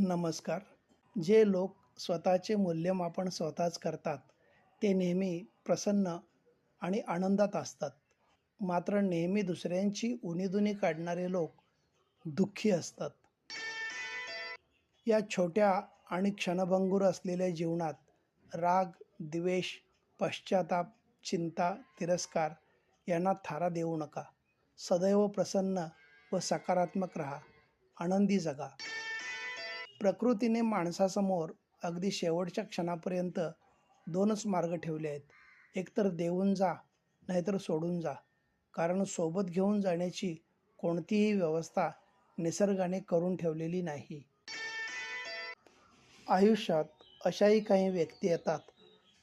नमस्कार. जे लोक स्वतःचे मूल्यमापन स्वतःच करतात, ते नेहमी प्रसन्न आणि आनंदात असतात. मात्र नेहमी दुसऱ्यांची उणीधुणी काढणारे लोक दुःखी असतात. या छोट्या आणि क्षणभंगूर असलेल्या जीवनात राग, द्वेष, पश्चाताप, चिंता, तिरस्कार यांना थारा देऊ नका. सदैव प्रसन्न व सकारात्मक राहा. आनंदी जगा. प्रकृतीने माणसासमोर अगदी शेवटच्या क्षणापर्यंत दोनच मार्ग ठेवले आहेत. एकतर देऊन जा, नाहीतर सोडून जा. कारण सोबत घेऊन जाण्याची कोणतीही व्यवस्था निसर्गाने करून ठेवलेली नाही. आयुष्यात अशाही काही व्यक्ती येतात,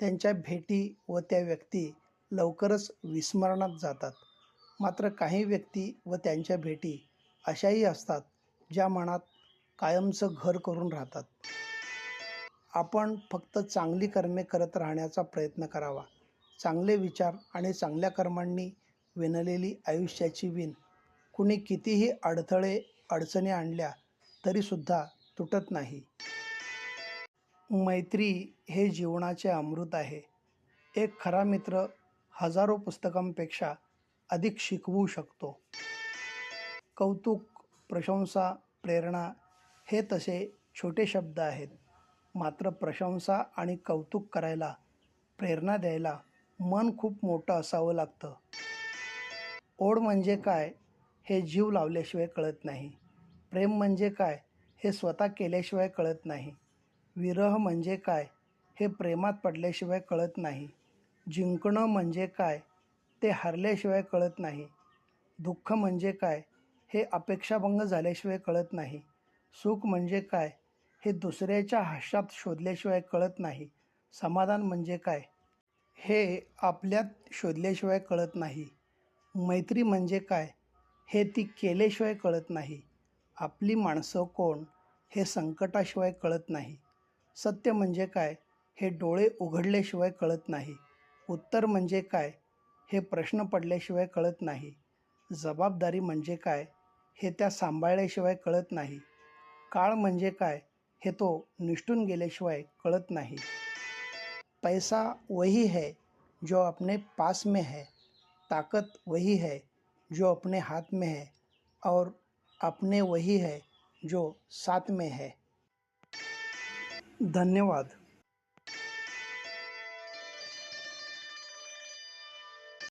त्यांच्या भेटी व त्या व्यक्ती लवकरच विस्मरणात जातात. मात्र काही व्यक्ती व त्यांच्या भेटी अशाही असतात, ज्या मनात कायमचं घर करून राहतात. आपण फक्त चांगली कर्मे करत राहण्याचा प्रयत्न करावा. चांगले विचार आणि चांगल्या कर्मांनी विणलेली आयुष्याची विण कुणी कितीही अडथळे अडचणी आणल्या तरीसुद्धा तुटत नाही. मैत्री हे जीवनाचे अमृत आहे. एक खरा मित्र हजारो पुस्तकांपेक्षा अधिक शिकवू शकतो. कौतुक, प्रशंसा, प्रेरणा हे तसे छोटे शब्द आहेत. मात्र प्रशंसा आणि कौतुक करायला, प्रेरणा द्यायला मन खूप मोठं असावं लागतं. ओढ म्हणजे काय हे जीव लावल्याशिवाय कळत नाही. प्रेम म्हणजे काय हे स्वतः केल्याशिवाय कळत नाही. विरह म्हणजे काय हे प्रेमात पडल्याशिवाय कळत नाही. जिंकणं म्हणजे काय ते हरल्याशिवाय कळत नाही. दुःख म्हणजे काय हे अपेक्षाभंग झाल्याशिवाय कळत नाही. सुख म्हणजे काय हे दुसऱ्याच्या हास्यात शोधल्याशिवाय कळत नाही. समाधान म्हणजे काय हे आपल्यात शोधल्याशिवाय कळत नाही. मैत्री म्हणजे काय हे ती केल्याशिवाय कळत नाही. आपली माणसं कोण हे संकटाशिवाय कळत नाही. सत्य म्हणजे काय हे डोळे उघडल्याशिवाय कळत नाही. उत्तर म्हणजे काय हे प्रश्न पडल्याशिवाय कळत नाही. जबाबदारी म्हणजे काय हे त्या सांभाळल्याशिवाय कळत नाही. काळ म्हणजे काय हे तो निसटून गेल्याशिवाय कळत नाही. पैसा वही है जो अपने पास में है. ताकत वही है जो अपने हाथ में है. और अपने वही है जो साथ में है. धन्यवाद.